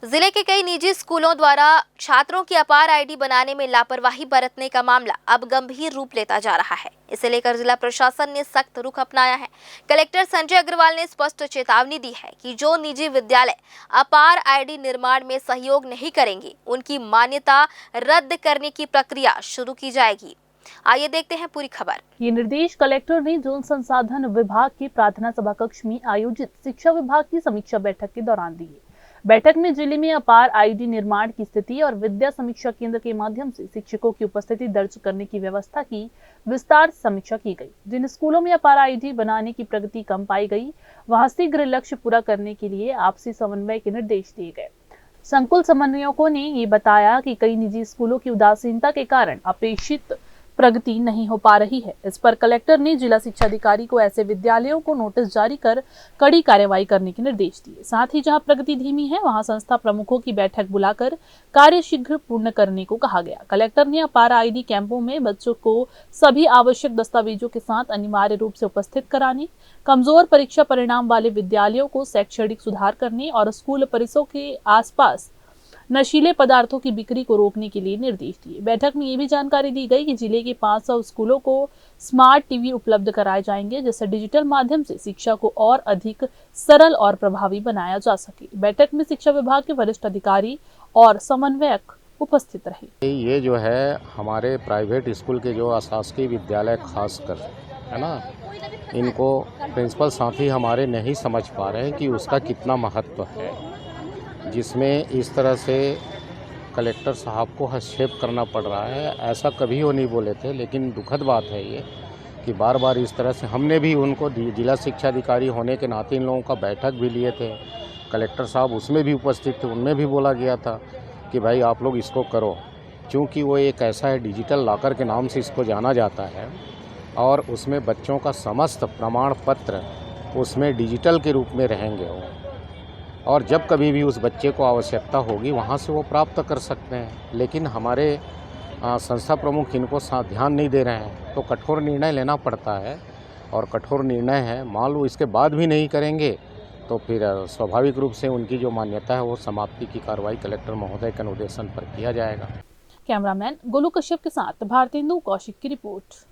जिले के कई निजी स्कूलों द्वारा छात्रों की अपार आईडी बनाने में लापरवाही बरतने का मामला अब गंभीर रूप लेता जा रहा है। इसे लेकर जिला प्रशासन ने सख्त रुख अपनाया है। कलेक्टर संजय अग्रवाल ने स्पष्ट चेतावनी दी है कि जो निजी विद्यालय अपार आईडी निर्माण में सहयोग नहीं करेंगे, उनकी मान्यता रद्द करने की प्रक्रिया शुरू की जाएगी। आइए देखते हैं पूरी खबर। ये निर्देश कलेक्टर ने जल संसाधन विभाग के प्रार्थना सभा कक्ष में आयोजित शिक्षा विभाग की समीक्षा बैठक के दौरान दिए। बैठक में जिले में अपार आईडी निर्माण की स्थिति और विद्या समीक्षा केंद्र के माध्यम से शिक्षकों की उपस्थिति दर्ज करने की व्यवस्था की विस्तार समीक्षा की गई। जिन स्कूलों में अपार आईडी बनाने की प्रगति कम पाई गई, वहां शीघ्र लक्ष्य पूरा करने के लिए आपसी समन्वय के निर्देश दिए गए। संकुल समन्वयकों ने ये बताया कि कई निजी स्कूलों की उदासीनता के कारण अपेक्षित प्रगति नहीं हो पा रही है। इस पर कलेक्टर ने जिला शिक्षा अधिकारी को ऐसे विद्यालयों को नोटिस जारी कर कड़ी कार्रवाई करने के निर्देश दिए। साथ ही जहां प्रगति धीमी है, वहां संस्था प्रमुखों की बैठक बुलाकर कार्य शीघ्र पूर्ण करने को कहा गया। कलेक्टर ने अपार आईडी कैंपों में बच्चों को सभी आवश्यक दस्तावेजों के साथ अनिवार्य रूप से उपस्थित कराने, कमजोर परीक्षा परिणाम वाले विद्यालयों को शैक्षणिक सुधार करने और स्कूल परिसरों के आसपास नशीले पदार्थों की बिक्री को रोकने के लिए निर्देश दिए। बैठक में ये भी जानकारी दी गई कि जिले के 500 स्कूलों को स्मार्ट टीवी उपलब्ध कराए जाएंगे, जिससे डिजिटल माध्यम से शिक्षा को और अधिक सरल और प्रभावी बनाया जा सके। बैठक में शिक्षा विभाग के वरिष्ठ अधिकारी और समन्वयक उपस्थित रहे। ये जो है हमारे प्राइवेट स्कूल के जो अशासकीय विद्यालय खासकर है ना, इनको प्रिंसिपल साथी हमारे नहीं समझ पा रहे हैं कि उसका कितना महत्व है, जिसमें इस तरह से कलेक्टर साहब को हस्तक्षेप करना पड़ रहा है। ऐसा कभी वो नहीं बोले थे, लेकिन दुखद बात है ये कि बार बार इस तरह से हमने भी उनको जिला शिक्षा अधिकारी होने के नाते इन लोगों का बैठक भी लिए थे। कलेक्टर साहब उसमें भी उपस्थित थे, उनमें भी बोला गया था कि भाई आप लोग इसको करो, क्योंकि वो एक ऐसा है, डिजिटल लॉकर के नाम से इसको जाना जाता है और उसमें बच्चों का समस्त प्रमाण पत्र उसमें डिजिटल के रूप में रहेंगे वो, और जब कभी भी उस बच्चे को आवश्यकता होगी वहाँ से वो प्राप्त कर सकते हैं। लेकिन हमारे संस्था प्रमुख इनको ध्यान नहीं दे रहे हैं, तो कठोर निर्णय लेना पड़ता है और कठोर निर्णय है। मान लो इसके बाद भी नहीं करेंगे तो फिर स्वाभाविक रूप से उनकी जो मान्यता है वो समाप्ति की कार्रवाई कलेक्टर महोदय के निर्देशन पर किया जाएगा। कैमरामैन गोलू कश्यप के साथ भारतेंदु कौशिक की रिपोर्ट।